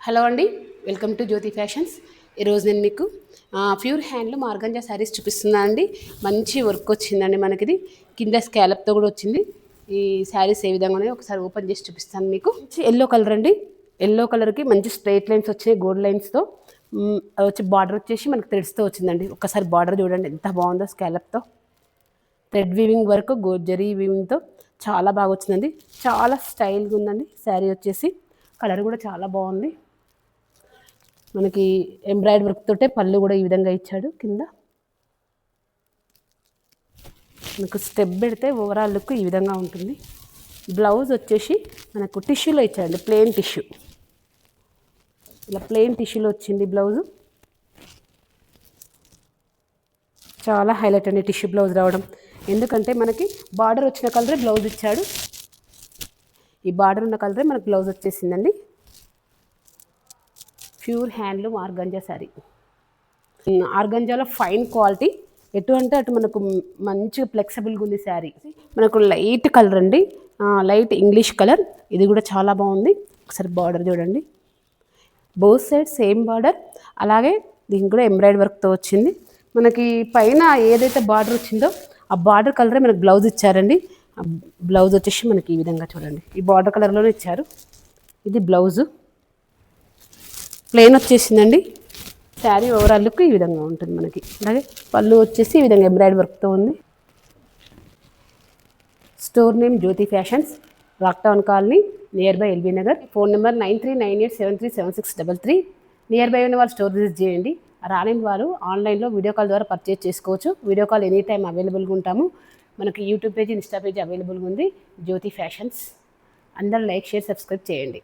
Hello అండి, welcome to Jyothi fashions. ఈరోజు నేను మీకు ప్యూర్ హ్యాండ్లూమ్ ఆర్గంజా శారీస్ చూపిస్తున్నా అండి. మంచి వర్క్ వచ్చిందండి మనకిది. కింద స్కాలప్తో కూడా వచ్చింది. ఈ శారీస్ ఏ విధంగా ఉన్నాయో ఒకసారి ఓపెన్ చేసి చూపిస్తాను మీకు. ఎల్లో కలర్ అండి. ఎల్లో కలర్కి మంచి స్ట్రైట్ లైన్స్ వచ్చాయి గోల్డ్ లైన్స్తో. అది వచ్చి బార్డర్ వచ్చేసి మనకు థ్రెడ్స్తో వచ్చిందండి. ఒకసారి బార్డర్ చూడండి ఎంత బాగుందో స్కాలప్తో. థ్రెడ్ వీవింగ్ వర్క్ జరీ వీవింగ్తో చాలా బాగా వచ్చిందండి. చాలా స్టైల్గా ఉందండి శారీ వచ్చేసి. కలర్ కూడా చాలా బాగుంది. మనకి ఎంబ్రాయిడరీ వర్క్ తోటే పళ్ళు కూడా ఈ విధంగా ఇచ్చాడు. కింద మనకు స్టెప్ పెడితే ఓవరాల్ లుక్ ఈ విధంగా ఉంటుంది. బ్లౌజ్ వచ్చేసి మనకు టిష్యూలో ఇచ్చాడండి, ప్లెయిన్ టిష్యూ. ఇలా ప్లెయిన్ టిష్యూలో వచ్చింది బ్లౌజు. చాలా హైలైట్ అండి టిష్యూ బ్లౌజ్ రావడం. ఎందుకంటే మనకి బార్డర్ వచ్చిన కలరే బ్లౌజ్ ఇచ్చాడు. ఈ బార్డర్ ఉన్న కలరే మనకు బ్లౌజ్ వచ్చేసిందండి. Pure handloom organza sari. ఆర్గంజాలో ఫైన్ క్వాలిటీ, ఎటు అంటే అటు మనకు మంచిగా ఫ్లెక్సిబుల్గా ఉంది శారీ. మనకు లైట్ కలర్ అండి, లైట్ ఇంగ్లీష్ కలర్. ఇది కూడా చాలా బాగుంది. ఒకసారి బార్డర్ చూడండి, బోత్ సైడ్ సేమ్ బార్డర్. అలాగే దీనికి కూడా ఎంబ్రాయిడరీ వర్క్తో వచ్చింది. మనకి పైన ఏదైతే బార్డర్ వచ్చిందో ఆ బార్డర్ కలరే మనకు బ్లౌజ్ ఇచ్చారండి. బ్లౌజ్ వచ్చేసి మనకి ఈ విధంగా చూడండి, ఈ బార్డర్ కలర్లోనే ఇచ్చారు. ఇది బ్లౌజు ప్లెయిన్ వచ్చేసిందండి. శారీ ఓవరాల్ లుక్ ఈ విధంగా ఉంటుంది మనకి. అలాగే పళ్ళు వచ్చేసి ఈ విధంగా ఎంబ్రాయిడరీ వర్క్తో ఉంది. Store name Jyothi fashions, Rock Town Colony, near by LB Nagar. Phone number 9398737633. Near by ఉన్న వాళ్ళు స్టోర్ విజిట్ చేయండి. రాని వారు ఆన్లైన్లో వీడియో కాల్ ద్వారా పర్చేజ్ చేసుకోవచ్చు. వీడియో కాల్ ఎనీ టైం అవైలబుల్గా ఉంటాము. మనకి యూట్యూబ్ పేజ్, ఇన్స్టా పేజ్ అవైలబుల్గా ఉంది, జ్యోతి ఫ్యాషన్స్. అందరూ లైక్, షేర్, సబ్స్క్రైబ్ చేయండి.